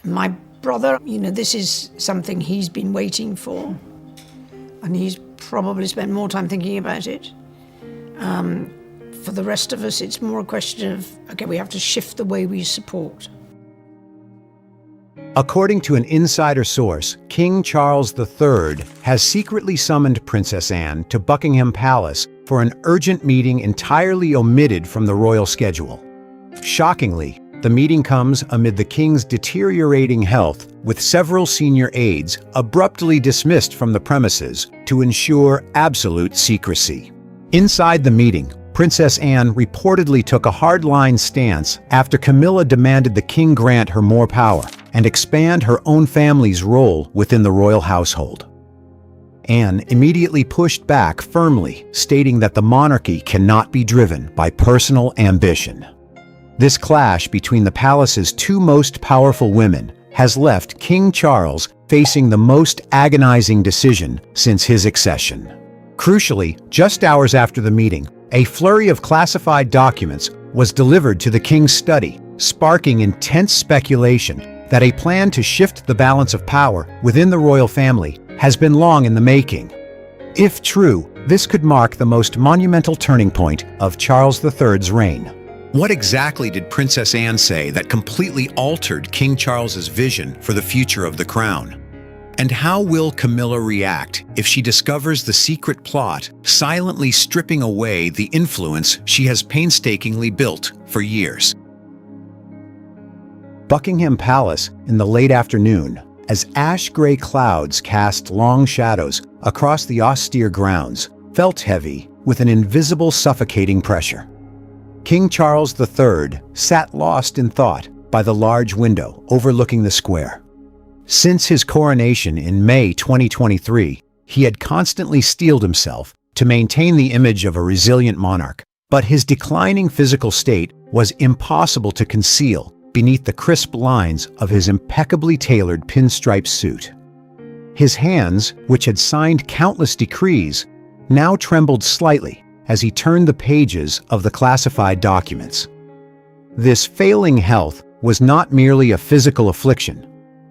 My brother, this is something he's been waiting for, and he's probably spent more time thinking about it. For the rest of us, it's more a question of, okay, we have to shift the way we support. According to an insider source, King Charles III has secretly summoned Princess Anne to Buckingham Palace for an urgent meeting entirely omitted from the royal schedule. Shockingly, the meeting comes amid the king's deteriorating health, with several senior aides abruptly dismissed from the premises to ensure absolute secrecy. Inside the meeting, Princess Anne reportedly took a hardline stance after Camilla demanded the king grant her more power and expand her own family's role within the royal household. Anne immediately pushed back firmly, stating that the monarchy cannot be driven by personal ambition. This clash between the palace's two most powerful women has left King Charles facing the most agonizing decision since his accession. Crucially, just hours after the meeting, a flurry of classified documents was delivered to the king's study, sparking intense speculation that a plan to shift the balance of power within the royal family has been long in the making. If true, this could mark the most monumental turning point of Charles III's reign. What exactly did Princess Anne say that completely altered King Charles's vision for the future of the crown? And how will Camilla react if she discovers the secret plot silently stripping away the influence she has painstakingly built for years? Buckingham Palace in the late afternoon, as ash-gray clouds cast long shadows across the austere grounds, felt heavy with an invisible suffocating pressure. King Charles III sat lost in thought by the large window overlooking the square. Since his coronation in May 2023, he had constantly steeled himself to maintain the image of a resilient monarch, but his declining physical state was impossible to conceal beneath the crisp lines of his impeccably tailored pinstripe suit. His hands, which had signed countless decrees, now trembled slightly as he turned the pages of the classified documents. This failing health was not merely a physical affliction.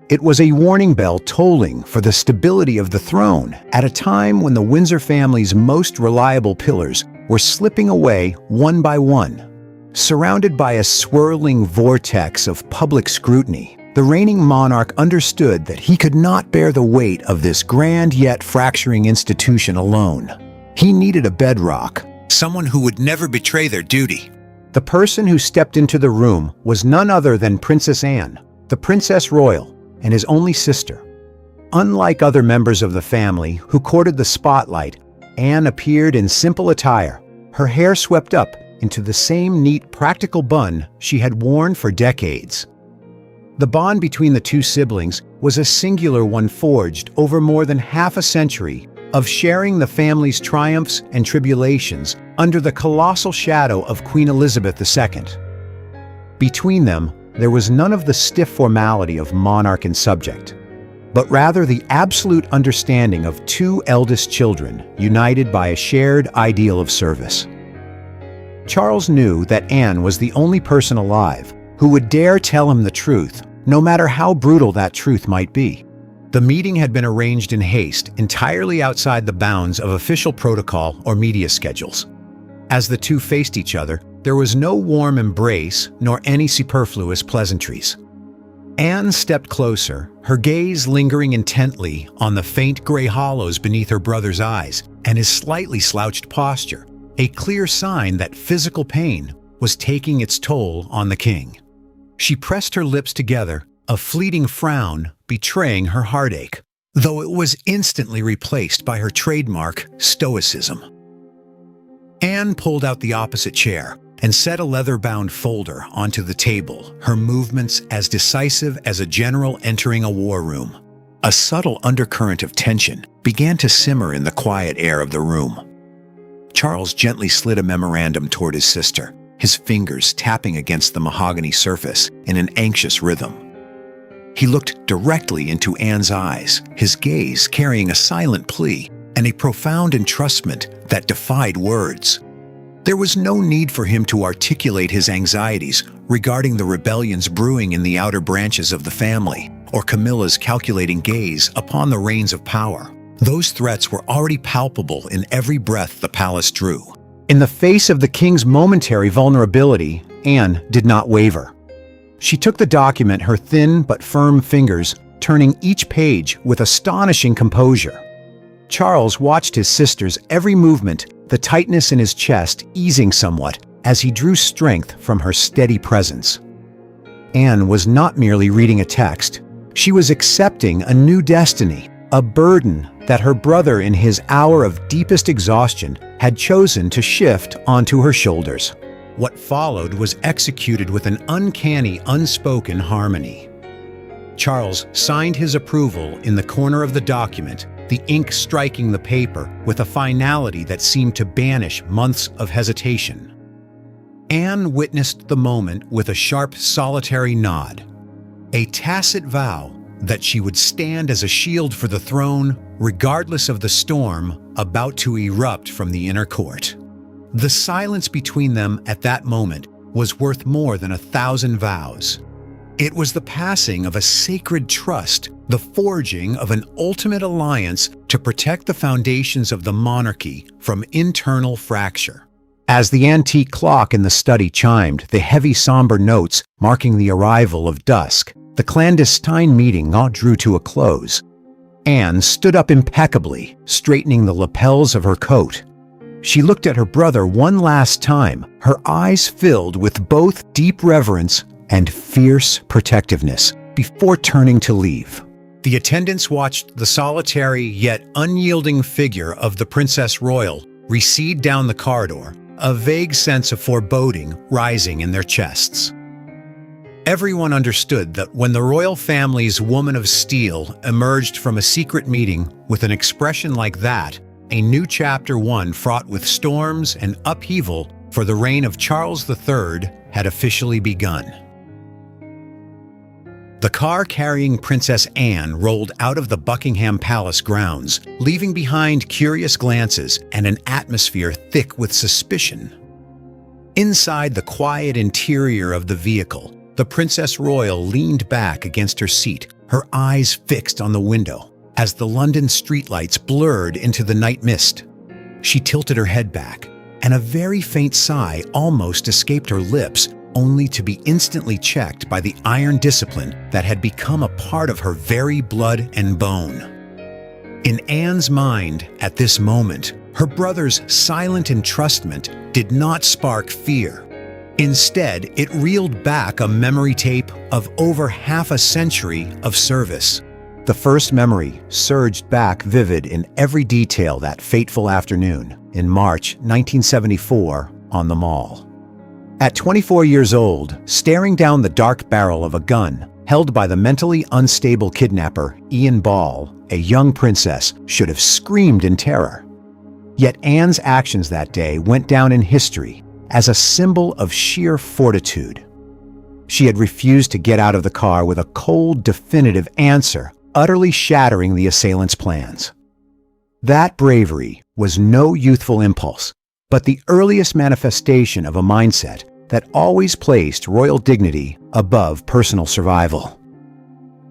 It was a warning bell tolling for the stability of the throne at a time when the Windsor family's most reliable pillars were slipping away one by one. Surrounded by a swirling vortex of public scrutiny, the reigning monarch understood that he could not bear the weight of this grand yet fracturing institution alone. He needed a bedrock, someone who would never betray their duty. The person who stepped into the room was none other than Princess Anne, the Princess Royal, and his only sister. Unlike other members of the family who courted the spotlight, Anne appeared in simple attire, her hair swept up into the same neat, practical bun she had worn for decades. The bond between the two siblings was a singular one forged over more than half a century of sharing the family's triumphs and tribulations under the colossal shadow of Queen Elizabeth II. Between them, there was none of the stiff formality of monarch and subject, but rather the absolute understanding of two eldest children united by a shared ideal of service. Charles knew that Anne was the only person alive who would dare tell him the truth, no matter how brutal that truth might be. The meeting had been arranged in haste, entirely outside the bounds of official protocol or media schedules. As the two faced each other, there was no warm embrace nor any superfluous pleasantries. Anne stepped closer, her gaze lingering intently on the faint gray hollows beneath her brother's eyes and his slightly slouched posture, a clear sign that physical pain was taking its toll on the king. She pressed her lips together, a fleeting frown betraying her heartache, though it was instantly replaced by her trademark stoicism. Anne pulled out the opposite chair and set a leather-bound folder onto the table, her movements as decisive as a general entering a war room. A subtle undercurrent of tension began to simmer in the quiet air of the room. Charles gently slid a memorandum toward his sister, his fingers tapping against the mahogany surface in an anxious rhythm. He looked directly into Anne's eyes, his gaze carrying a silent plea and a profound entrustment that defied words. There was no need for him to articulate his anxieties regarding the rebellions brewing in the outer branches of the family, or Camilla's calculating gaze upon the reins of power. Those threats were already palpable in every breath the palace drew. In the face of the king's momentary vulnerability, Anne did not waver. She took the document, her thin but firm fingers turning each page with astonishing composure. Charles watched his sister's every movement, the tightness in his chest easing somewhat as he drew strength from her steady presence. Anne was not merely reading a text. She was accepting a new destiny, a burden that her brother in his hour of deepest exhaustion had chosen to shift onto her shoulders. What followed was executed with an uncanny, unspoken harmony. Charles signed his approval in the corner of the document, the ink striking the paper with a finality that seemed to banish months of hesitation. Anne witnessed the moment with a sharp, solitary nod, a tacit vow that she would stand as a shield for the throne, regardless of the storm about to erupt from the inner court. The silence between them at that moment was worth more than 1,000 vows. It was the passing of a sacred trust, the forging of an ultimate alliance to protect the foundations of the monarchy from internal fracture. As the antique clock in the study chimed the heavy somber notes marking the arrival of dusk, the clandestine meeting drew to a close. Anne stood up impeccably, straightening the lapels of her coat. She looked at her brother one last time, her eyes filled with both deep reverence and fierce protectiveness, before turning to leave. The attendants watched the solitary yet unyielding figure of the Princess Royal recede down the corridor, a vague sense of foreboding rising in their chests. Everyone understood that when the royal family's woman of steel emerged from a secret meeting with an expression like that, a new chapter one fraught with storms and upheaval for the reign of Charles III had officially begun. The car carrying Princess Anne rolled out of the Buckingham Palace grounds, leaving behind curious glances and an atmosphere thick with suspicion. Inside the quiet interior of the vehicle, the Princess Royal leaned back against her seat, her eyes fixed on the window, as the London streetlights blurred into the night mist. She tilted her head back, and a very faint sigh almost escaped her lips, only to be instantly checked by the iron discipline that had become a part of her very blood and bone. In Anne's mind, at this moment, her brother's silent entrustment did not spark fear. Instead, it reeled back a memory tape of over half a century of service. The first memory surged back vivid in every detail that fateful afternoon in March 1974 on the Mall. At 24 years old, staring down the dark barrel of a gun held by the mentally unstable kidnapper Ian Ball, a young princess should have screamed in terror. Yet Anne's actions that day went down in history as a symbol of sheer fortitude. She had refused to get out of the car with a cold, definitive answer, utterly shattering the assailants' plans. That bravery was no youthful impulse, but the earliest manifestation of a mindset that always placed royal dignity above personal survival.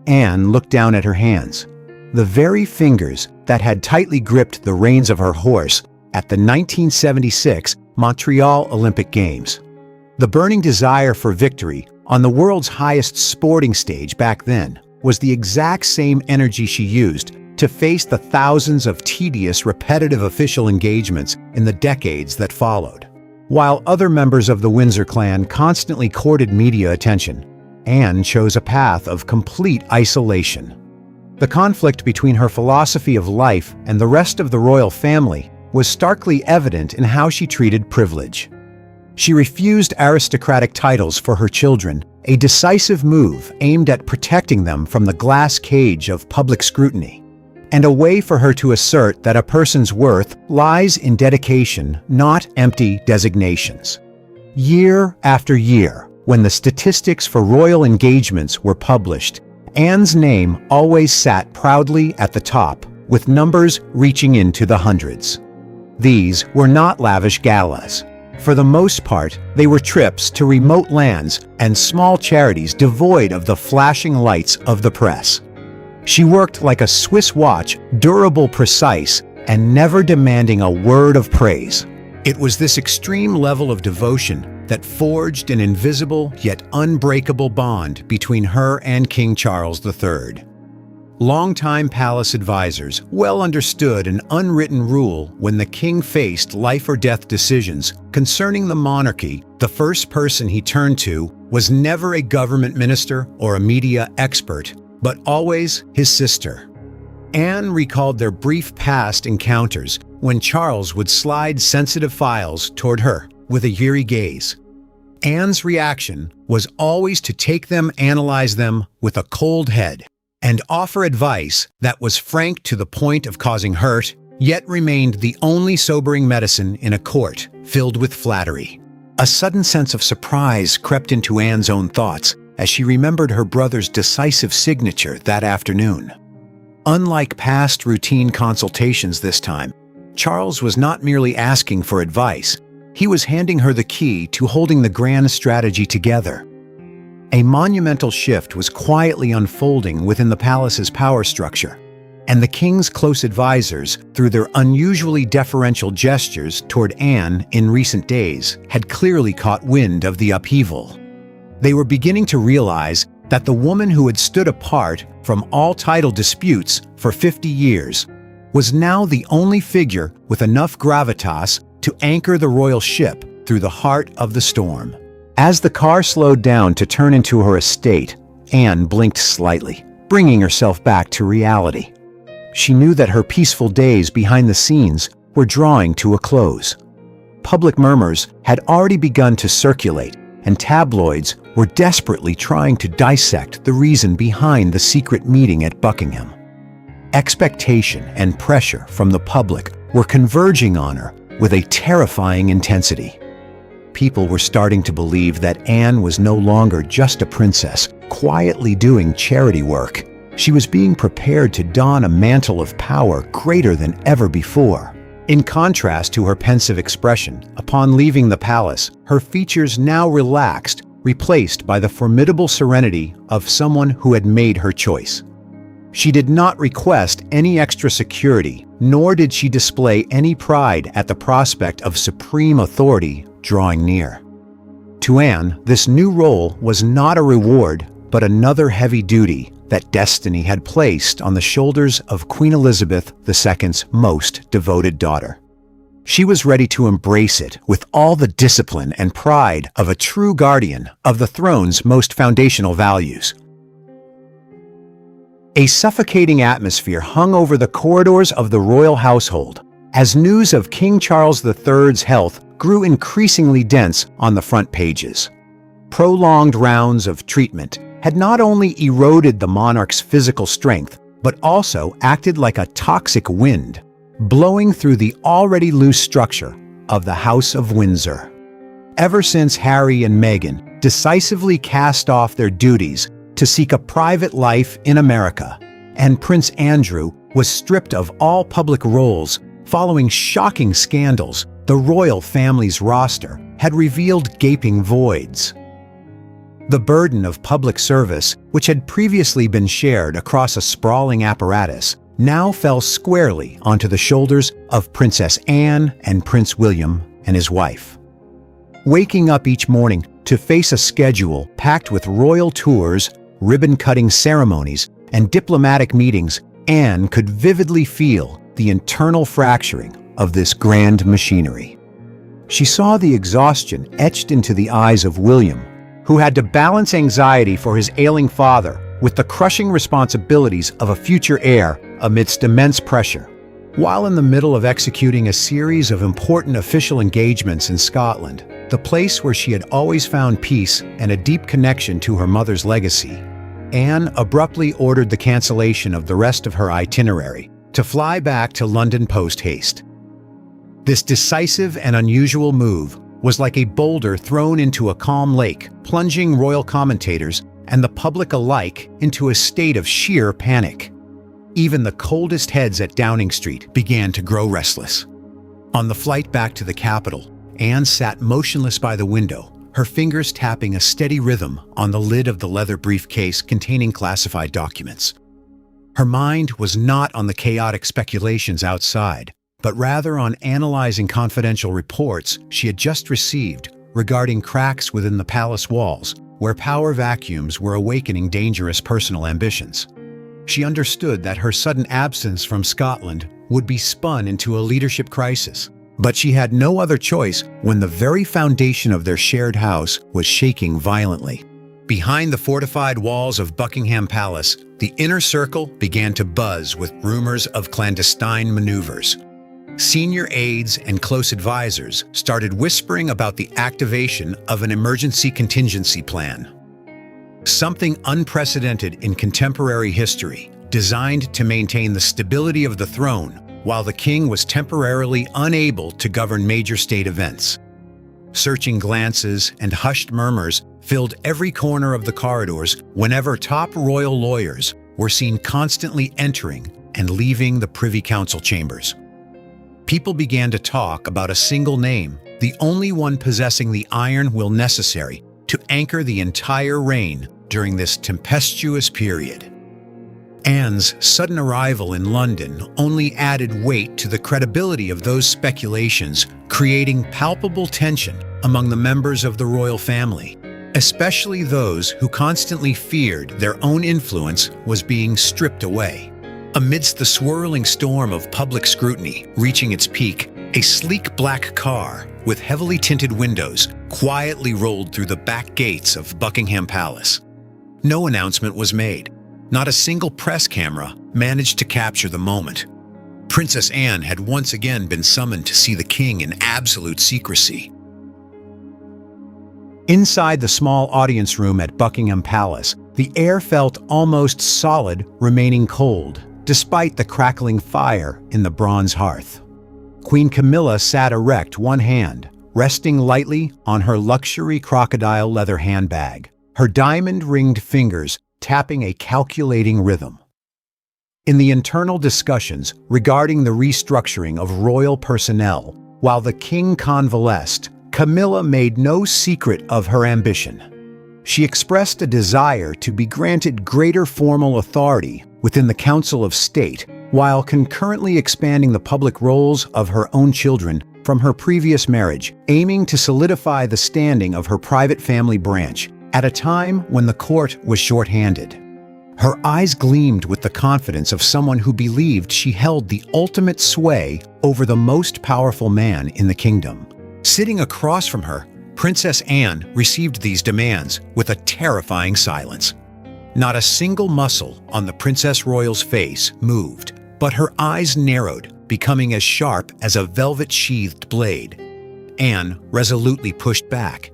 Anne looked down at her hands, the very fingers that had tightly gripped the reins of her horse at the 1976 Montreal Olympic Games. The burning desire for victory on the world's highest sporting stage back then was the exact same energy she used to face the thousands of tedious, repetitive official engagements in the decades that followed. While other members of the Windsor clan constantly courted media attention, Anne chose a path of complete isolation. The conflict between her philosophy of life and the rest of the royal family was starkly evident in how she treated privilege. She refused aristocratic titles for her children, a decisive move aimed at protecting them from the glass cage of public scrutiny, and a way for her to assert that a person's worth lies in dedication, not empty designations. Year after year, when the statistics for royal engagements were published, Anne's name always sat proudly at the top, with numbers reaching into the hundreds. These were not lavish galas. For the most part, they were trips to remote lands and small charities devoid of the flashing lights of the press. She worked like a Swiss watch, durable, precise, and never demanding a word of praise. It was this extreme level of devotion that forged an invisible yet unbreakable bond between her and King Charles III. Longtime palace advisors well understood an unwritten rule: when the king faced life or death decisions concerning the monarchy, the first person he turned to was never a government minister or a media expert, but always his sister. Anne recalled their brief past encounters when Charles would slide sensitive files toward her with a weary gaze. Anne's reaction was always to take them, analyze them with a cold head, and offer advice that was frank to the point of causing hurt, yet remained the only sobering medicine in a court filled with flattery. A sudden sense of surprise crept into Anne's own thoughts as she remembered her brother's decisive signature that afternoon. Unlike past routine consultations this time, Charles was not merely asking for advice. He was handing her the key to holding the grand strategy together. A monumental shift was quietly unfolding within the palace's power structure, and the king's close advisors, through their unusually deferential gestures toward Anne in recent days, had clearly caught wind of the upheaval. They were beginning to realize that the woman who had stood apart from all title disputes for 50 years was now the only figure with enough gravitas to anchor the royal ship through the heart of the storm. As the car slowed down to turn into her estate, Anne blinked slightly, bringing herself back to reality. She knew that her peaceful days behind the scenes were drawing to a close. Public murmurs had already begun to circulate, and tabloids were desperately trying to dissect the reason behind the secret meeting at Buckingham. Expectation and pressure from the public were converging on her with a terrifying intensity. People were starting to believe that Anne was no longer just a princess, quietly doing charity work. She was being prepared to don a mantle of power greater than ever before. In contrast to her pensive expression, upon leaving the palace, her features now relaxed, replaced by the formidable serenity of someone who had made her choice. She did not request any extra security, nor did she display any pride at the prospect of supreme authority drawing near. To Anne, this new role was not a reward, but another heavy duty that destiny had placed on the shoulders of Queen Elizabeth II's most devoted daughter. She was ready to embrace it with all the discipline and pride of a true guardian of the throne's most foundational values. A suffocating atmosphere hung over the corridors of the royal household as news of King Charles III's health grew increasingly dense on the front pages. Prolonged rounds of treatment had not only eroded the monarch's physical strength, but also acted like a toxic wind, blowing through the already loose structure of the House of Windsor. Ever since Harry and Meghan decisively cast off their duties to seek a private life in America, and Prince Andrew was stripped of all public roles following shocking scandals, the royal family's roster had revealed gaping voids. The burden of public service, which had previously been shared across a sprawling apparatus, now fell squarely onto the shoulders of Princess Anne and Prince William and his wife. Waking up each morning to face a schedule packed with royal tours, ribbon-cutting ceremonies, and diplomatic meetings, Anne could vividly feel the internal fracturing of this grand machinery. She saw the exhaustion etched into the eyes of William, who had to balance anxiety for his ailing father with the crushing responsibilities of a future heir amidst immense pressure. While in the middle of executing a series of important official engagements in Scotland, the place where she had always found peace and a deep connection to her mother's legacy, Anne abruptly ordered the cancellation of the rest of her itinerary to fly back to London post-haste. This decisive and unusual move was like a boulder thrown into a calm lake, plunging royal commentators and the public alike into a state of sheer panic. Even the coldest heads at Downing Street began to grow restless. On the flight back to the capital, Anne sat motionless by the window, her fingers tapping a steady rhythm on the lid of the leather briefcase containing classified documents. Her mind was not on the chaotic speculations outside, but rather on analyzing confidential reports she had just received regarding cracks within the palace walls, where power vacuums were awakening dangerous personal ambitions. She understood that her sudden absence from Scotland would be spun into a leadership crisis, but she had no other choice when the very foundation of their shared house was shaking violently. Behind the fortified walls of Buckingham Palace, the inner circle began to buzz with rumors of clandestine maneuvers. Senior aides and close advisors started whispering about the activation of an emergency contingency plan. Something unprecedented in contemporary history, designed to maintain the stability of the throne while the king was temporarily unable to govern major state events. Searching glances and hushed murmurs filled every corner of the corridors whenever top royal lawyers were seen constantly entering and leaving the Privy Council chambers. People began to talk about a single name, the only one possessing the iron will necessary to anchor the entire reign during this tempestuous period. Anne's sudden arrival in London only added weight to the credibility of those speculations, creating palpable tension among the members of the royal family, especially those who constantly feared their own influence was being stripped away. Amidst the swirling storm of public scrutiny reaching its peak, a sleek black car with heavily tinted windows quietly rolled through the back gates of Buckingham Palace. No announcement was made. Not a single press camera managed to capture the moment. Princess Anne had once again been summoned to see the king in absolute secrecy. Inside the small audience room at Buckingham Palace, the air felt almost solid, remaining cold, despite the crackling fire in the bronze hearth. Queen Camilla sat erect, one hand resting lightly on her luxury crocodile leather handbag, her diamond-ringed fingers tapping a calculating rhythm. In the internal discussions regarding the restructuring of royal personnel, while the king convalesced, Camilla made no secret of her ambition. She expressed a desire to be granted greater formal authority within the Council of State, while concurrently expanding the public roles of her own children from her previous marriage, aiming to solidify the standing of her private family branch at a time when the court was short-handed. Her eyes gleamed with the confidence of someone who believed she held the ultimate sway over the most powerful man in the kingdom. Sitting across from her, Princess Anne received these demands with a terrifying silence. Not a single muscle on the Princess Royal's face moved, but her eyes narrowed, becoming as sharp as a velvet-sheathed blade. Anne resolutely pushed back.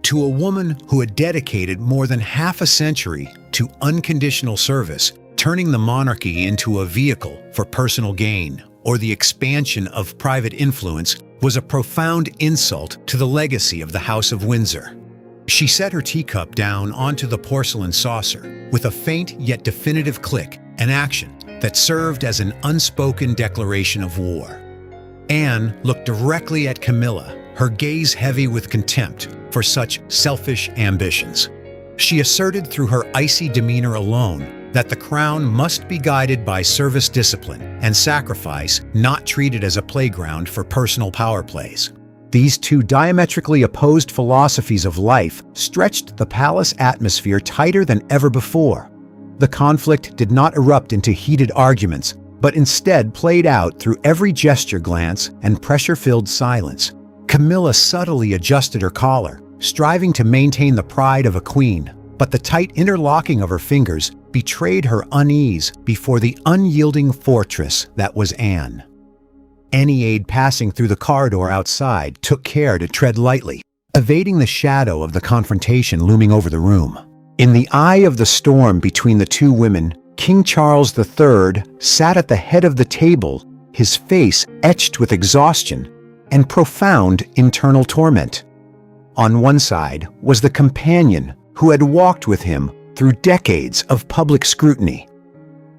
To a woman who had dedicated more than half a century to unconditional service, turning the monarchy into a vehicle for personal gain or the expansion of private influence was a profound insult to the legacy of the House of Windsor. She set her teacup down onto the porcelain saucer with a faint yet definitive click, an action that served as an unspoken declaration of war. Anne looked directly at Camilla, her gaze heavy with contempt for such selfish ambitions. She asserted through her icy demeanor alone that the crown must be guided by service discipline and sacrifice, not treated as a playground for personal power plays. These two diametrically opposed philosophies of life stretched the palace atmosphere tighter than ever before. The conflict did not erupt into heated arguments, but instead played out through every gesture, glance, and pressure-filled silence. Camilla subtly adjusted her collar, striving to maintain the pride of a queen, but the tight interlocking of her fingers betrayed her unease before the unyielding fortress that was Anne. Any aide passing through the corridor outside took care to tread lightly, evading the shadow of the confrontation looming over the room. In the eye of the storm between the two women, King Charles III sat at the head of the table, his face etched with exhaustion and profound internal torment. On one side was the companion who had walked with him through decades of public scrutiny.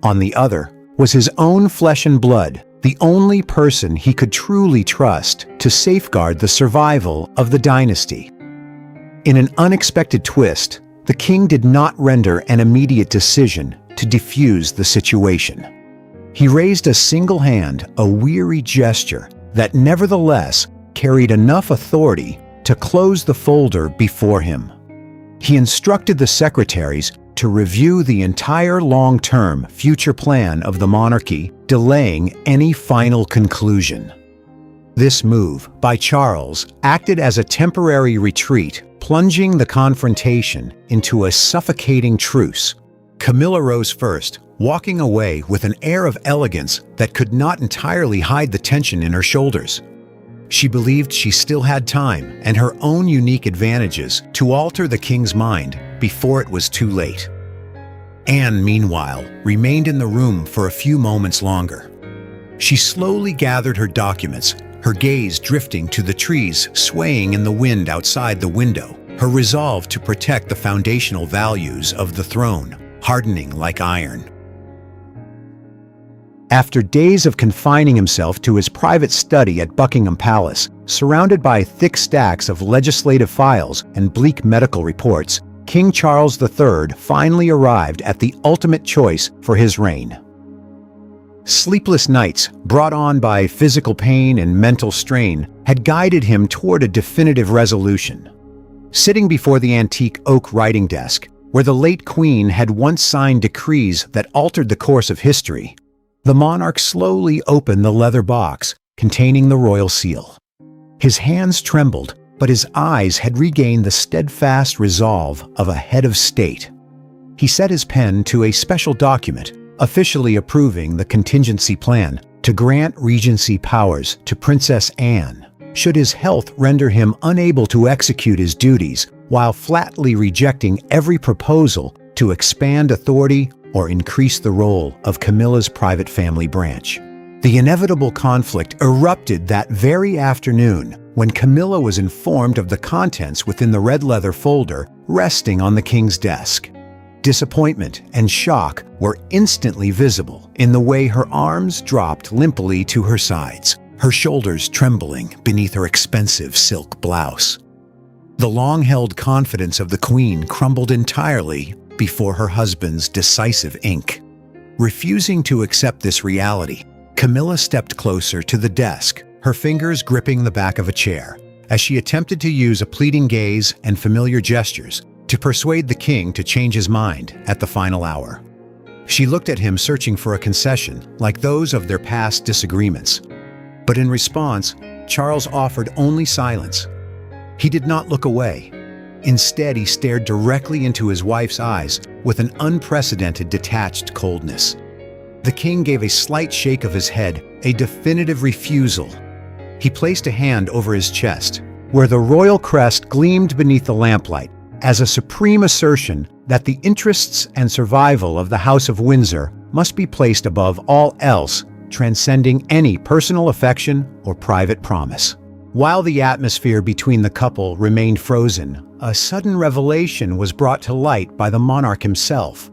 On the other was his own flesh and blood, the only person he could truly trust to safeguard the survival of the dynasty. In an unexpected twist, the king did not render an immediate decision to defuse the situation. He raised a single hand, a weary gesture that nevertheless carried enough authority to close the folder before him. He instructed the secretaries to review the entire long-term future plan of the monarchy, delaying any final conclusion. This move by Charles acted as a temporary retreat, plunging the confrontation into a suffocating truce. Camilla rose first, walking away with an air of elegance that could not entirely hide the tension in her shoulders. She believed she still had time and her own unique advantages to alter the king's mind before it was too late. Anne, meanwhile, remained in the room for a few moments longer. She slowly gathered her documents, her gaze drifting to the trees swaying in the wind outside the window, her resolve to protect the foundational values of the throne, hardening like iron. After days of confining himself to his private study at Buckingham Palace, surrounded by thick stacks of legislative files and bleak medical reports, King Charles III finally arrived at the ultimate choice for his reign. Sleepless nights, brought on by physical pain and mental strain, had guided him toward a definitive resolution. Sitting before the antique oak writing desk, where the late Queen had once signed decrees that altered the course of history, the monarch slowly opened the leather box containing the royal seal. His hands trembled, but his eyes had regained the steadfast resolve of a head of state. He set his pen to a special document, officially approving the contingency plan to grant Regency powers to Princess Anne, should his health render him unable to execute his duties, while flatly rejecting every proposal to expand authority or increase the role of Camilla's private family branch. The inevitable conflict erupted that very afternoon when Camilla was informed of the contents within the red leather folder resting on the king's desk. Disappointment and shock were instantly visible in the way her arms dropped limply to her sides, her shoulders trembling beneath her expensive silk blouse. The long-held confidence of the Queen crumbled entirely before her husband's decisive ink. Refusing to accept this reality, Camilla stepped closer to the desk, her fingers gripping the back of a chair, as she attempted to use a pleading gaze and familiar gestures to persuade the king to change his mind at the final hour. She looked at him, searching for a concession like those of their past disagreements. But in response, Charles offered only silence. He did not look away. Instead, he stared directly into his wife's eyes with an unprecedented detached coldness. The king gave a slight shake of his head, a definitive refusal. He placed a hand over his chest, where the royal crest gleamed beneath the lamplight, as a supreme assertion that the interests and survival of the House of Windsor must be placed above all else, transcending any personal affection or private promise. While the atmosphere between the couple remained frozen, a sudden revelation was brought to light by the monarch himself.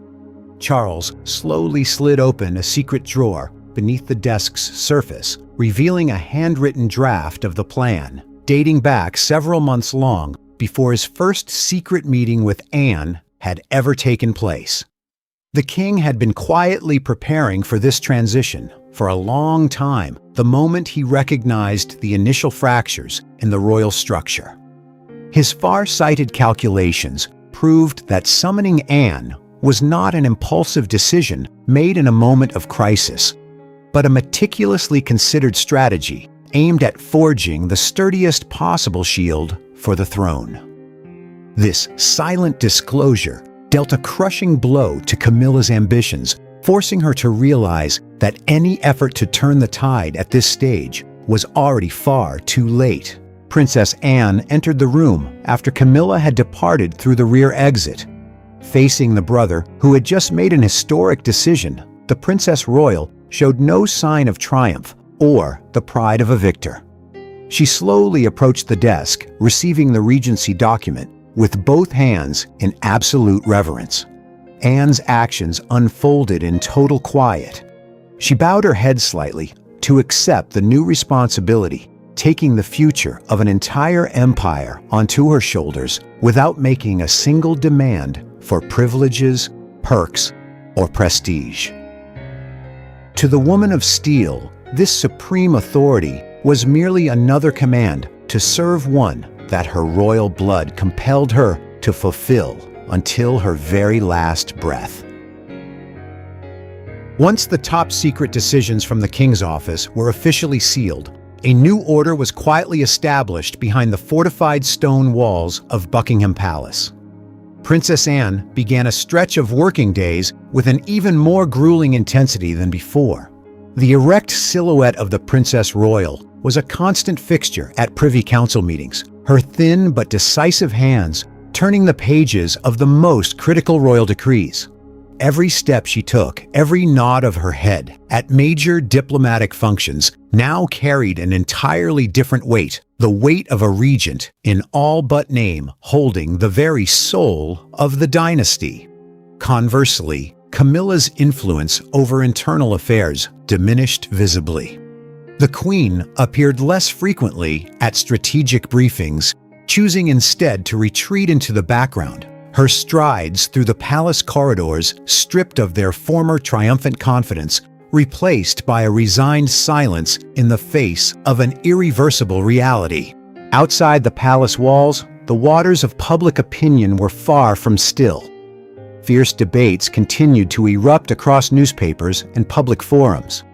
Charles slowly slid open a secret drawer beneath the desk's surface, revealing a handwritten draft of the plan, dating back several months long before his first secret meeting with Anne had ever taken place. The king had been quietly preparing for this transition for a long time, the moment he recognized the initial fractures in the royal structure. His far-sighted calculations proved that summoning Anne was not an impulsive decision made in a moment of crisis, but a meticulously considered strategy aimed at forging the sturdiest possible shield for the throne. This silent disclosure dealt a crushing blow to Camilla's ambitions, forcing her to realize that any effort to turn the tide at this stage was already far too late. Princess Anne entered the room after Camilla had departed through the rear exit. Facing the brother, who had just made an historic decision, the Princess Royal showed no sign of triumph or the pride of a victor. She slowly approached the desk, receiving the Regency document with both hands in absolute reverence. Anne's actions unfolded in total quiet. She bowed her head slightly, to accept the new responsibility, taking the future of an entire empire onto her shoulders without making a single demand for privileges, perks, or prestige. To the woman of steel, this supreme authority was merely another command to serve one that her royal blood compelled her to fulfill until her very last breath. Once the top-secret decisions from the king's office were officially sealed, a new order was quietly established behind the fortified stone walls of Buckingham Palace. Princess Anne began a stretch of working days with an even more grueling intensity than before. The erect silhouette of the Princess Royal was a constant fixture at Privy Council meetings, her thin but decisive hands turning the pages of the most critical royal decrees. Every step she took, every nod of her head at major diplomatic functions now carried an entirely different weight, the weight of a regent in all but name, holding the very soul of the dynasty. Conversely, Camilla's influence over internal affairs diminished visibly. The Queen appeared less frequently at strategic briefings, choosing instead to retreat into the background, her strides through the palace corridors stripped of their former triumphant confidence, replaced by a resigned silence in the face of an irreversible reality. Outside the palace walls, the waters of public opinion were far from still. Fierce debates continued to erupt across newspapers and public forums.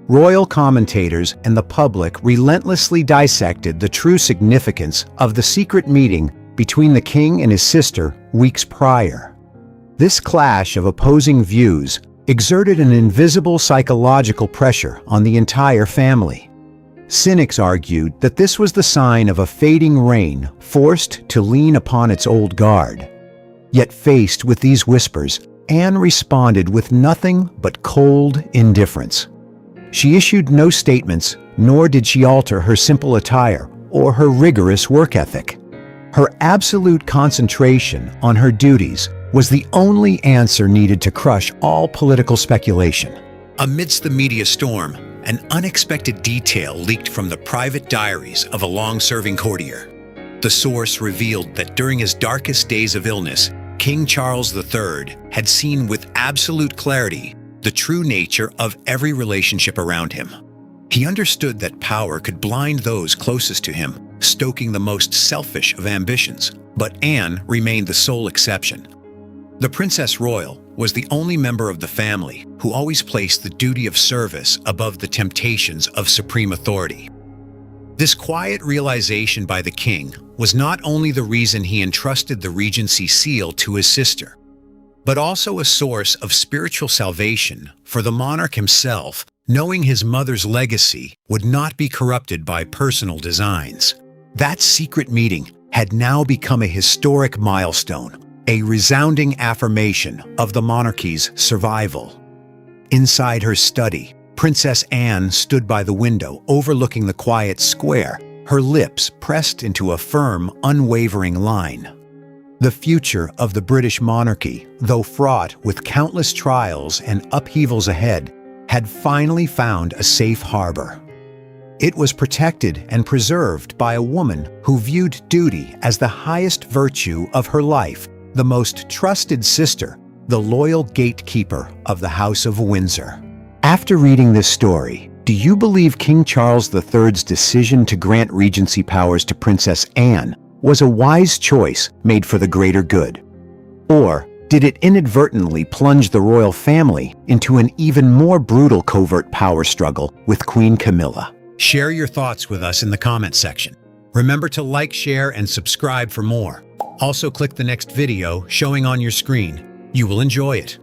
Royal commentators and the public relentlessly dissected the true significance of the secret meeting between the king and his sister weeks prior. This clash of opposing views exerted an invisible psychological pressure on the entire family. Cynics argued that this was the sign of a fading reign forced to lean upon its old guard. Yet faced with these whispers, Anne responded with nothing but cold indifference. She issued no statements, nor did she alter her simple attire or her rigorous work ethic. Her absolute concentration on her duties was the only answer needed to crush all political speculation. Amidst the media storm, an unexpected detail leaked from the private diaries of a long-serving courtier. The source revealed that during his darkest days of illness, King Charles III had seen with absolute clarity the true nature of every relationship around him. He understood that power could blind those closest to him, stoking the most selfish of ambitions, but Anne remained the sole exception. The Princess Royal was the only member of the family who always placed the duty of service above the temptations of supreme authority. This quiet realization by the king was not only the reason he entrusted the Regency seal to his sister, but also a source of spiritual salvation for the monarch himself, knowing his mother's legacy would not be corrupted by personal designs. That secret meeting had now become a historic milestone, a resounding affirmation of the monarchy's survival. Inside her study, Princess Anne stood by the window overlooking the quiet square, her lips pressed into a firm, unwavering line. The future of the British monarchy, though fraught with countless trials and upheavals ahead, had finally found a safe harbor. It was protected and preserved by a woman who viewed duty as the highest virtue of her life, the most trusted sister, the loyal gatekeeper of the House of Windsor. After reading this story, do you believe King Charles III's decision to grant regency powers to Princess Anne was a wise choice made for the greater good? Or did it inadvertently plunge the royal family into an even more brutal covert power struggle with Queen Camilla? Share your thoughts with us in the comments section. Remember to like, share, and subscribe for more. Also click the next video showing on your screen. You will enjoy it.